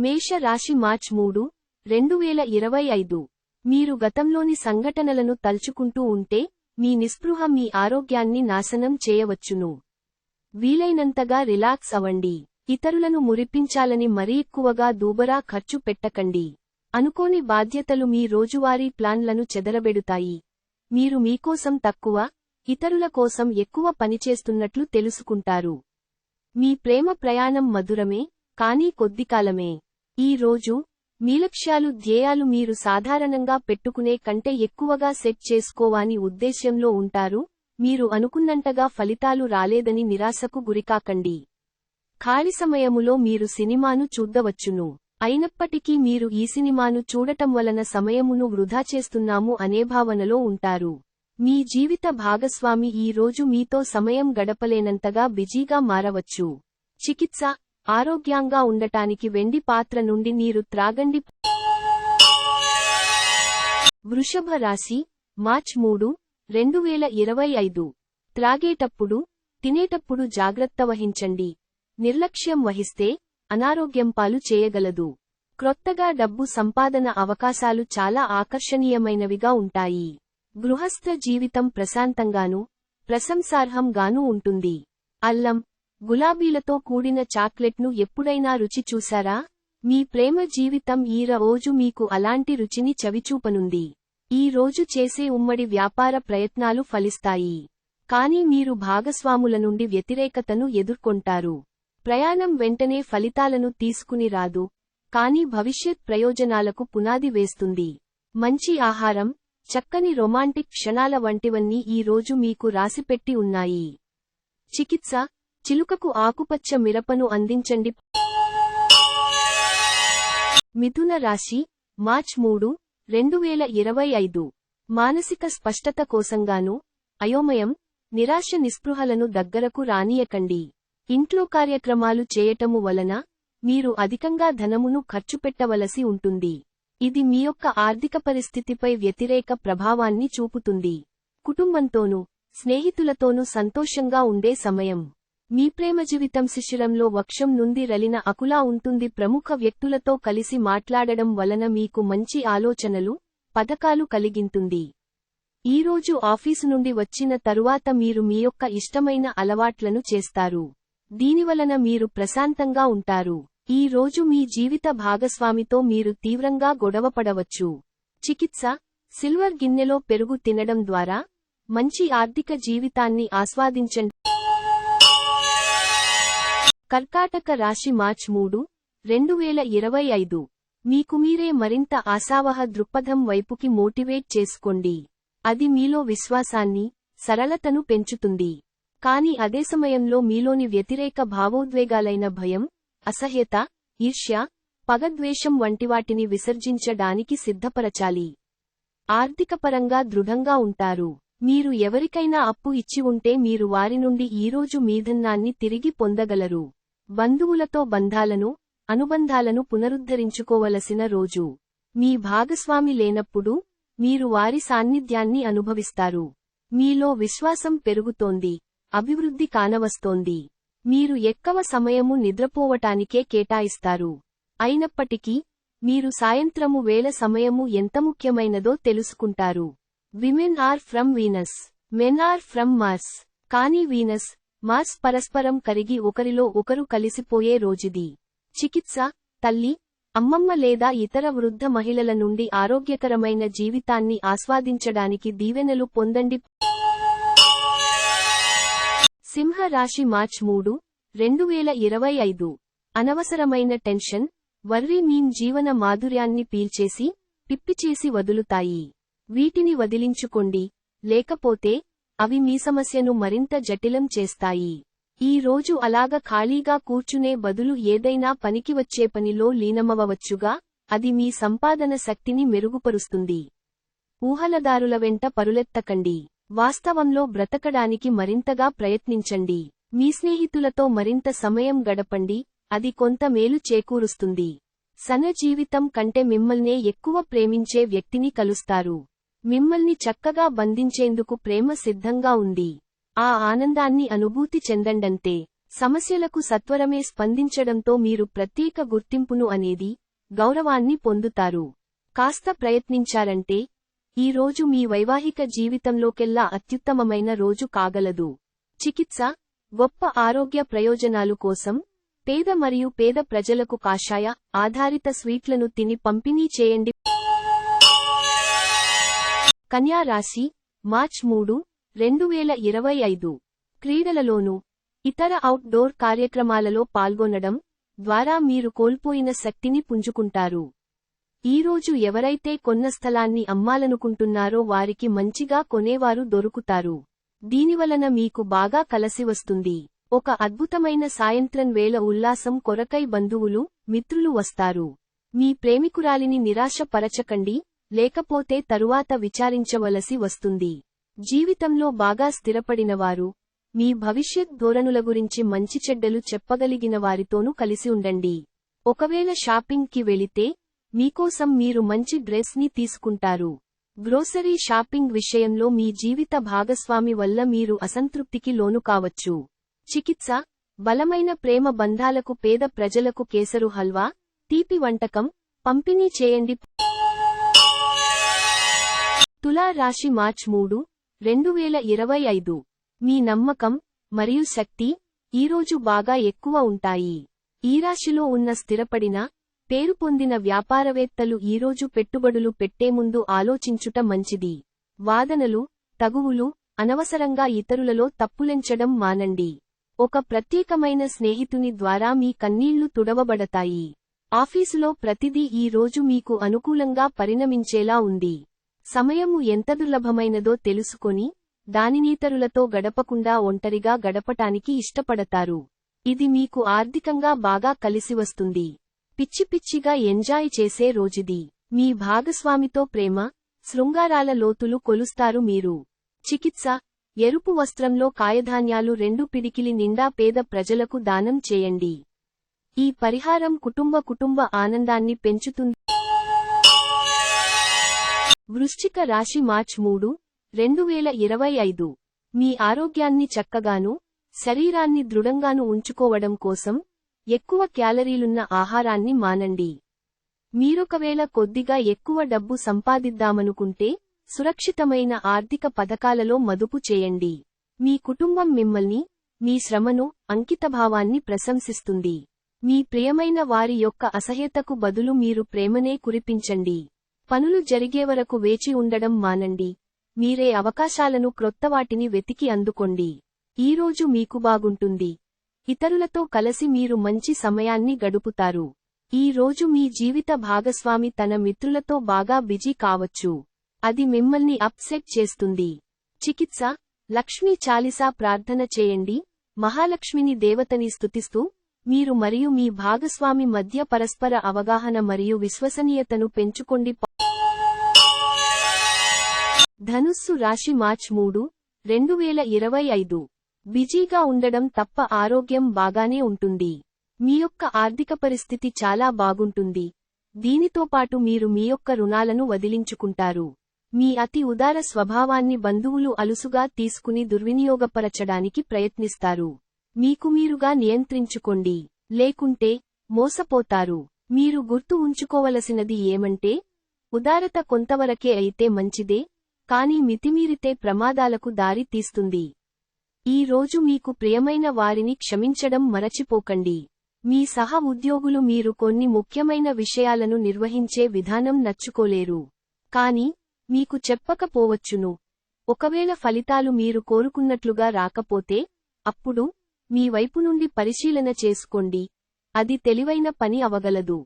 మేష రాశి మార్చ్ 3, 2025. మీరు గతంలోని సంఘటనలను తలుచుకుంటూ ఉంటే, మీ నిస్పృహ మీ ఆరోగ్యాన్ని నాశనం చేయవచ్చును. వీలైనంతగా రిలాక్స్ అవ్వండి. ఇతరులను మురిపించాలని మరీ ఎక్కువగా దూబరా ఖర్చు పెట్టకండి. అనుకోని బాధ్యతలు మీ రోజువారీ ప్లాన్లను చెదరబెడుతాయి. మీరు మీకోసం తక్కువ, ఇతరుల కోసం ఎక్కువ పనిచేస్తున్నట్లు తెలుసుకుంటారు. మీ ప్రేమ ప్రయాణం మధురమే, కానీ కొద్దికాలమే. ఈ రోజు, మీ లక్ష్యాలు ధ్యేయాలు మీరు సాధారణంగా పెట్టుకునే కంటే ఎక్కువగా సెట్ చేసుకోవాని ఉద్దేశ్యంలో ఉంటారు. మీరు అనుకున్నంతగా ఫలితాలు రాలేదని నిరాశకు గురికాకండి. ఖాళీ సమయములో మీరు సినిమాను చూద్దవచ్చును. అయినప్పటికీ మీరు ఈ సినిమాను చూడటం వలన సమయమును వృధా చేస్తున్నాము అనే భావనలో ఉంటారు. మీ జీవిత భాగస్వామి ఈ రోజు మీతో సమయం గడపలేనంతగా బిజీగా మారవచ్చు. చికిత్స, ఆరోగ్యంగా ఉండటానికి వెండి పాత్ర నుండి నీరు త్రాగండి. వృషభ రాశి, మార్చ్ 3, 2025. త్రాగేటప్పుడు, తినేటప్పుడు జాగ్రత్త వహించండి. నిర్లక్ష్యం వహిస్తే, అనారోగ్యం పాలు చేయగలదు. క్రొత్తగా డబ్బు సంపాదన అవకాశాలు చాలా ఆకర్షణీయమైనవిగా ఉంటాయి. గృహస్థ జీవితం ప్రశాంతంగానూ, ప్రశంసార్హంగానూ ఉంటుంది. అల్లం, గులాబీలతో కూడిన చాక్లెట్ను ఎప్పుడైనా రుచి చూశారా? మీ ప్రేమ జీవితం ఈ రోజు మీకు అలాంటి రుచిని చవిచూపనుంది. ఈ రోజు చేసే ఉమ్మడి వ్యాపార ప్రయత్నాలు ఫలిస్తాయి. కానీ మీరు భాగస్వాముల నుండి వ్యతిరేకతను ఎదుర్కొంటారు. ప్రయాణం వెంటనే ఫలితాలను తీసుకుని రాదు, కానీ భవిష్యత్ ప్రయోజనాలకు పునాది వేస్తుంది. మంచి ఆహారం, చక్కని రొమాంటిక్ క్షణాల వంటివన్నీ ఈ రోజు మీకు రాసిపెట్టి ఉన్నాయి. చికిత్స, చిలుకకు ఆకుపచ్చ మిరపను అందించండి. మిథున రాశి, మార్చ్ 3, 2025. మానసిక స్పష్టత కోసంగానూ, అయోమయం, నిరాశ నిస్పృహలను దగ్గరకు రానీయకండి. ఇంట్లో కార్యక్రమాలు చేయటము వలన, మీరు అధికంగా ధనమును ఖర్చుపెట్టవలసి ఉంటుంది. ఇది మీ యొక్క ఆర్థిక పరిస్థితిపై వ్యతిరేక ప్రభావాన్ని చూపుతుంది. కుటుంబంతోనూ, స్నేహితులతోనూ సంతోషంగా ఉండే సమయం. మీ ప్రేమ జీవితం శిశిరంలో వక్షం నుండి రలిన అకులా ఉంటుంది. ప్రముఖ వ్యక్తులతో కలిసి మాట్లాడడం వలన మీకు మంచి ఆలోచనలు, పథకాలు కలిగింటుంది. ఈరోజు ఆఫీసు నుండి వచ్చిన తరువాత మీరు మీ యొక్క ఇష్టమైన అలవాట్లను చేస్తారు. దీనివలన మీరు ప్రశాంతంగా ఉంటారు. ఈ రోజు మీ జీవిత భాగస్వామితో మీరు తీవ్రంగా గొడవపడవచ్చు. చికిత్స, సిల్వర్ గిన్నెలో పెరుగు తినడం ద్వారా, మంచి ఆర్థిక జీవితాన్ని ఆస్వాదించండి. కర్కాటక రాశి, మార్చ్ 3, 2025. మీకు మీరే మరింత ఆశావహ దృక్పథం వైపుకి మోటివేట్ చేసుకోండి. అది మీలో విశ్వాసాన్ని, సరళతను పెంచుతుంది. కానీ అదే సమయంలో మీలోని వ్యతిరేక భావోద్వేగాలైన భయం, అసహ్యత, ఈర్ష్య, పగద్వేషం వంటివాటిని విసర్జించడానికి సిద్ధపరచాలి. ఆర్థికపరంగా దృఢంగా ఉంటారు. మీరు ఎవరికైనా అప్పు ఇచ్చి ఉంటే మీరు వారి నుండి ఈరోజు మీ ధనాన్ని తిరిగి పొందగలరు. బంధువులతో బంధాలను, అనుబంధాలను పునరుద్ధరించుకోవలసిన రోజు. మీ భాగస్వామి లేనప్పుడు, మీరు వారి సాన్నిధ్యాన్ని అనుభవిస్తారు. మీలో విశ్వాసం పెరుగుతోంది, అభివృద్ధి కానవస్తోంది. మీరు ఎక్కువ సమయము నిద్రపోవటానికే కేటాయిస్తారు. అయినప్పటికీ, మీరు సాయంత్రము వేళ సమయము ఎంత ముఖ్యమైనదో తెలుసుకుంటారు. Women are from Venus, men are from Mars. కానీ వీనస్, మార్స్ పరస్పరం కరిగి ఒకరిలో ఒకరు కలిసిపోయే రోజుది. చికిత్స, తల్లి, అమ్మమ్మ లేదా ఇతర వృద్ధ మహిళల నుండి ఆరోగ్యకరమైన జీవితాన్ని ఆస్వాదించడానికి దీవెనలు పొందండి. సింహ రాశి, మార్చ్ 3, 2025. అనవసరమైన టెన్షన్, వర్రీ మీ జీవన మాధుర్యాన్ని పీల్చేసి, పిప్పిచేసి వదులుతాయి. వీటిని వదిలించుకోండి, లేకపోతే అవి మీ సమస్యను మరింత జటిలం చేస్తాయి. ఈ రోజు అలాగ ఖాళీగా కూర్చునే బదులు ఏదైనా పనికివచ్చే పనిలో లీనమవవచ్చుగా, అది మీ సంపాదన శక్తిని మెరుగుపరుస్తుంది. ఊహలదారుల వెంట పరులెత్తకండి. వాస్తవంలో బ్రతకడానికి మరింతగా ప్రయత్నించండి. మీ స్నేహితులతో మరింత సమయం గడపండి, అది కొంత మేలు చేకూరుస్తుంది. సన జీవితం కంటే మిమ్మల్నే ఎక్కువ ప్రేమించే వ్యక్తిని కలుస్తారు. మిమ్మల్ని చక్కగా బంధించేందుకు ప్రేమ సిద్ధంగా ఉంది. ఆ ఆనందాన్ని అనుభూతి చెందండంతే. సమస్యలకు సత్వరమే స్పందించడంతో మీరు ప్రత్యేక గుర్తింపును అనేది గౌరవాన్ని పొందుతారు. కాస్త ప్రయత్నించారంటే ఈ రోజు మీ వైవాహిక జీవితంలోకెల్లా అత్యుత్తమమైన రోజు కాగలదు. చికిత్స, గొప్ప ఆరోగ్య ప్రయోజనాలు కోసం పేద మరియు పేద ప్రజలకు కాషాయ ఆధారిత స్వీట్లను తిని పంపిణీ చేయండి. కన్యా రాశి, మార్చ్ 3, 2025. క్రీడలలోనూ ఇతర అవుట్డోర్ కార్యక్రమాలలో పాల్గొనడం ద్వారా మీరు కోల్పోయిన శక్తిని పుంజుకుంటారు. ఈరోజు ఎవరైతే కొన్న స్థలాన్ని అమ్మాలనుకుంటున్నారో వారికి మంచిగా కొనేవారు దొరుకుతారు. దీనివలన మీకు బాగా కలసివస్తుంది. ఒక అద్భుతమైన సాయంత్రం వేళ ఉల్లాసం కొరకై బంధువులు, మిత్రులు వస్తారు. మీ ప్రేమికురాలిని నిరాశపరచకండి, లేకపోతే తరువాత విచారించవలసి వస్తుంది. జీవితంలో బాగా స్థిరపడినవారు, మీ భవిష్యత్ ధోరణుల గురించి మంచి చెడ్డలు చెప్పగలిగిన వారితోనూ కలిసి ఉండండి. ఒకవేళ షాపింగ్ కి వెళితే మీకోసం మీరు మంచి డ్రెస్ ని తీసుకుంటారు. గ్రోసరీ షాపింగ్ విషయంలో మీ జీవిత భాగస్వామి వల్ల మీరు అసంతృప్తికి లోను కావచ్చు. చికిత్స, బలమైన ప్రేమ బంధాలకు పేద ప్రజలకు కేసరు హల్వా, తీపి వంటకం పంపిణీ చేయండి. తులా రాశి, మార్చ్ 3, 2025. మీ నమ్మకం మరియు శక్తి ఈరోజు బాగా ఎక్కువ ఉంటాయి. ఈ రాశిలో ఉన్న స్థిరపడిన, పేరు పొందిన వ్యాపారవేత్తలు ఈరోజు పెట్టుబడులు పెట్టే ముందు ఆలోచించుట మంచిది. వాదనలు, తగువులు, అనవసరంగా ఇతరులలో తప్పులెంచడం మానండి. ఒక ప్రత్యేకమైన స్నేహితుని ద్వారా మీ కన్నీళ్లు తుడవబడతాయి. ఆఫీసులో ప్రతిదీ ఈ రోజు మీకు అనుకూలంగా పరిణమించేలా ఉంది. సమయము ఎంత దుర్లభమైనదో తెలుసుకొని దానినితరులతో గడపకుండా ఒంటరిగా గడపటానికి ఇష్టపడతారు. ఇది మీకు ఆర్థికంగా బాగా కలిసివస్తుంది. పిచ్చి పిచ్చిగా ఎంజాయ్ చేసే రోజుది. మీ భాగస్వామితో ప్రేమ, శృంగారాల లోతులు కొలుస్తారు మీరు. చికిత్స, ఎరుపు వస్త్రంలో కాయధాన్యాలు 2 పిడికిలి నిండా పేద ప్రజలకు దానం చేయండి. ఈ పరిహారం కుటుంబ ఆనందాన్ని పెంచుతుంది. వృశ్చిక రాశి, మార్చ్ 3, 2025. మీ ఆరోగ్యాన్ని చక్కగాను, శరీరాన్ని దృఢంగాను ఉంచుకోవడం కోసం ఎక్కువ క్యాలరీలున్న ఆహారాన్ని మానండి. మీరొకవేళ కొద్దిగా ఎక్కువ డబ్బు సంపాదిద్దామనుకుంటే సురక్షితమైన ఆర్థిక పథకాలలో మదుపు చేయండి. మీ కుటుంబం మిమ్మల్ని, మీ శ్రమను, అంకితభావాన్ని ప్రశంసిస్తుంది. మీ ప్రియమైన వారి యొక్క అసహ్యతకు బదులు మీరు ప్రేమనే కురిపించండి. పనులు జరిగేవరకు వేచి ఉండడం మానండి. మీరే అవకాశాలను క్రొత్తవాటిని వెతికి అందుకోండి. ఈరోజు మీకు బాగుంటుంది. ఇతరులతో కలిసి మీరు మంచి సమయాన్ని గడుపుతారు. ఈ రోజు మీ జీవిత భాగస్వామి తన మిత్రులతో బాగా బిజీ కావచ్చు. అది మిమ్మల్ని అప్సెట్ చేస్తుంది. చికిత్స, లక్ష్మీ చాలీసా ప్రార్థన చేయండి. మహాలక్ష్మిని దేవతని స్తుతిస్తూ మీరు మరియు మీ భాగస్వామి మధ్య పరస్పర అవగాహన మరియు విశ్వసనీయతను పెంచుకోండి. ధనుస్సు రాశి, మార్చ్ 3, 2025. బిజీగా ఉండడం తప్ప ఆరోగ్యం బాగానే ఉంటుంది. మీ యొక్క ఆర్థిక పరిస్థితి చాలా బాగుంటుంది. దీనితో పాటు మీరు మీ యొక్క రుణాలను వదిలించుకుంటారు. మీ అతి ఉదార స్వభావాన్ని బంధువులు అలుసుగా తీసుకుని దుర్వినియోగపరచడానికి ప్రయత్నిస్తారు. మీకు మీరుగా నియంత్రించుకోండి, లేకుంటే మోసపోతారు. మీరు గుర్తు ఉంచుకోవలసినది ఏమంటే, ఉదారత కొంతవరకే అయితే మంచిదే, కానీ మితిమీరితే ప్రమాదాలకు దారి తీస్తుంది. ఈ రోజు మీకు ప్రియమైన వారిని క్షమించడం మరచిపోకండి. మీ సహ ఉద్యోగులు మీరు కొన్ని ముఖ్యమైన విషయాలను నిర్వహించే విధానం నచ్చుకోలేరు. కానీ మీకు చెప్పకపోవచ్చును. ఒకవేళ ఫలితాలు మీరు కోరుకున్నట్లుగా రాకపోతే, అప్పుడు మీ వైపు నుండి పరిశీలన చేసుకోండి. అది తెలివైన పని అవగలదు.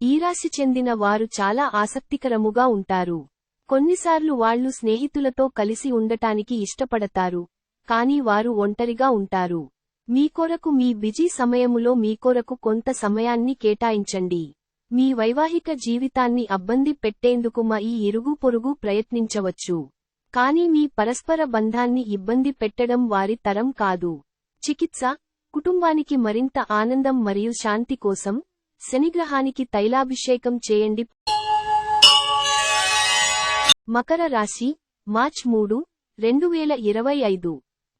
ఈ రాశి చెందిన వారు చాలా ఆసక్తికరముగా ఉంటారు. కొన్నిసార్లు వాళ్ళు స్నేహితులతో కలిసి ఉండటానికి ఇష్టపడతారు, కానీ వారు ఒంటరిగా ఉంటారు. మీ కొరకు మీ బిజీ సమయములో మీ కొరకు కొంత సమయాన్ని కేటాయించండి. మీ వైవాహిక జీవితాన్ని ఇబ్బంది పెట్టేందుకు ఈ ఇరుగు పొరుగు ప్రయత్నించవచ్చు, కానీ మీ పరస్పర బంధాన్ని ఇబ్బంది పెట్టడం వారి తరం కాదు. చికిత్స, కుటుంబానికి మరింత ఆనందం మరియు శాంతి కోసం శనిగ్రహానికి తైలాభిషేకం చేయండి. మకర రాశి, మార్చ్ 3, 2025.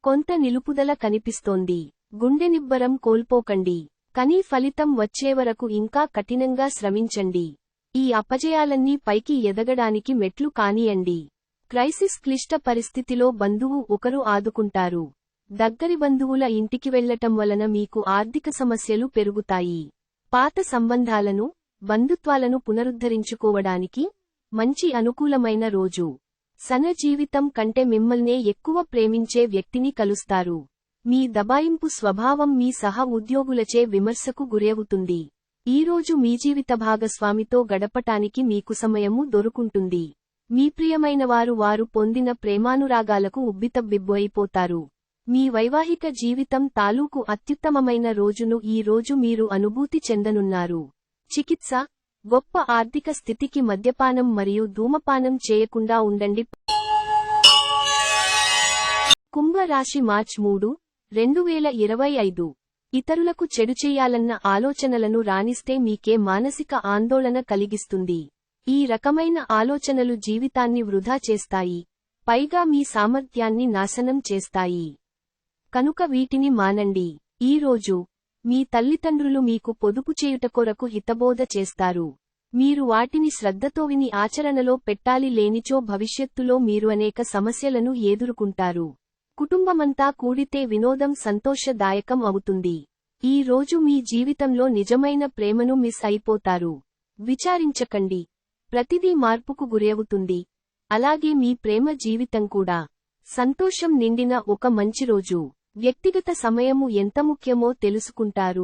కొంత నిలుపుదల కనిపిస్తోంది. గుండెనిబ్బరం కోల్పోకండి. కానీ ఫలితం వచ్చేవరకు ఇంకా కఠినంగా శ్రమించండి. ఈ అపజయాలన్నీ పైకి ఎదగడానికి మెట్లు కానియండి. క్రైసిస్ క్లిష్ట పరిస్థితిలో బంధువు ఒకరు ఆదుకుంటారు. దగ్గరి బంధువుల ఇంటికి వెళ్లటం వలన మీకు ఆర్థిక సమస్యలు పెరుగుతాయి. పాత సంబంధాలను, బంధుత్వాలను పునరుద్ధరించుకోవడానికి మంచి అనుకూలమైన రోజు. సన జీవితం కంటే మిమ్మల్నే ఎక్కువ ప్రేమించే వ్యక్తిని కలుస్తారు. మీ దబాయింపు స్వభావం మీ సహ ఉద్యోగులచే విమర్శకు గురవుతుంది. ఈరోజు మీ జీవిత భాగస్వామితో గడపటానికి మీకు సమయము దొరుకుంటుంది. మీ ప్రియమైనవారు వారు పొందిన ప్రేమానురాగాలకు ఉబ్బితబ్బిబ్బైపోతారు. మీ వైవాహిక జీవితం తాలూకు అత్యుత్తమమైన రోజును ఈ రోజు మీరు అనుభూతి చెందనున్నారు. చికిత్స, గొప్ప ఆర్థిక స్థితికి మద్యపానం మరియు ధూమపానం చేయకుండా ఉండండి. కుంభ రాశి మార్చ్ 3, 2025. ఇతరులకు చెడు చేయాలన్న ఆలోచనలను రానిస్తే మీకే మానసిక ఆందోళన కలిగిస్తుంది. ఈ రకమైన ఆలోచనలు జీవితాన్ని వృధా చేస్తాయి, పైగా మీ సామర్థ్యాన్ని నాశనం చేస్తాయి. కనుక వీటిని మానండి. ఈరోజు మీ తల్లిదండ్రులు మీకు పొదుపు చేయుట కొరకు హితబోధ చేస్తారు. మీరు వాటిని శ్రద్ధతో విని ఆచరణలో పెట్టాలి, లేనిచో భవిష్యత్తులో మీరు అనేక సమస్యలను ఎదుర్కొంటారు. కుటుంబమంతా కూడితే వినోదం సంతోషదాయకం అవుతుంది. ఈ రోజు మీ జీవితంలో నిజమైన ప్రేమను మిస్ అయిపోతారు. విచారించకండి, ప్రతిదీ మార్పుకు గురవుతుంది. అలాగే మీ ప్రేమ జీవితం కూడా. సంతోషం నిండిన ఒక మంచి రోజు. వ్యక్తిగత సమయము ఎంత ముఖ్యమో తెలుసుకుంటారు.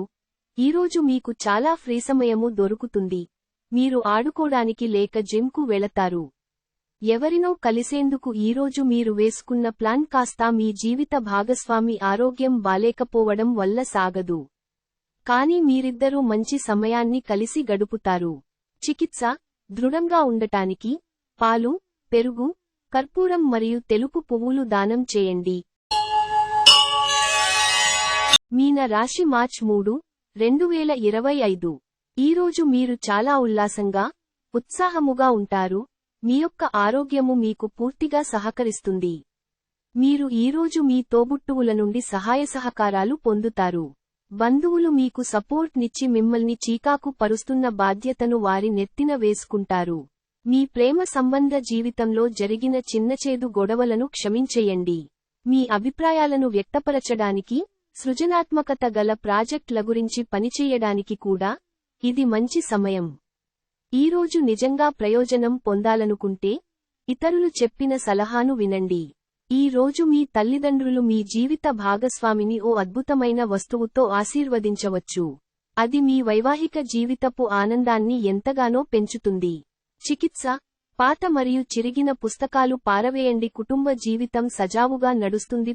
ఈరోజు మీకు చాలా ఫ్రీ సమయము దొరుకుతుంది. మీరు ఆడుకోడానికి లేక జిమ్కు వెళతారు. ఎవరినో కలిసేందుకు ఈరోజు మీరు వేసుకున్న ప్లాన్ కాస్త మీ జీవిత భాగస్వామి ఆరోగ్యం బాలేకపోవడం వల్ల సాగదు. కానీ మీరిద్దరూ మంచి సమయాన్ని కలిసి గడుపుతారు. చికిత్స, దృఢంగా ఉండటానికి పాలు, పెరుగు, కర్పూరం మరియు తెలుపు పువ్వులు దానం చేయండి. మీన రాశి మార్చ్ 3, 2025. ఈరోజు మీరు చాలా ఉల్లాసంగా, ఉత్సాహముగా ఉంటారు. మీ యొక్క ఆరోగ్యము మీకు పూర్తిగా సహకరిస్తుంది. మీరు ఈరోజు మీ తోబుట్టువుల నుండి సహాయ సహకారాలు పొందుతారు. బంధువులు మీకు సపోర్ట్ నిచ్చి మిమ్మల్ని చీకాకు పరుస్తున్న బాధ్యతను వారి నెత్తిన వేసుకుంటారు. మీ ప్రేమ సంబంధ జీవితంలో జరిగిన చిన్నచేదు గొడవలను క్షమించేయండి. మీ అభిప్రాయాలను వ్యక్తపరచడానికి, సృజనాత్మకత గల ప్రాజెక్టుల గురించి పనిచేయడానికి కూడా ఇది మంచి సమయం. ఈరోజు నిజంగా ప్రయోజనం పొందాలనుకుంటే ఇతరులు చెప్పిన సలహాను వినండి. ఈ రోజు మీ తల్లిదండ్రులు మీ జీవిత భాగస్వామిని ఓ అద్భుతమైన వస్తువుతో ఆశీర్వదించవచ్చు. అది మీ వైవాహిక జీవితపు ఆనందాన్ని ఎంతగానో పెంచుతుంది. చికిత్స, పాత మరియు చిరిగిన పుస్తకాలు పారవేయండి. కుటుంబ జీవితం సజావుగా నడుస్తుంది.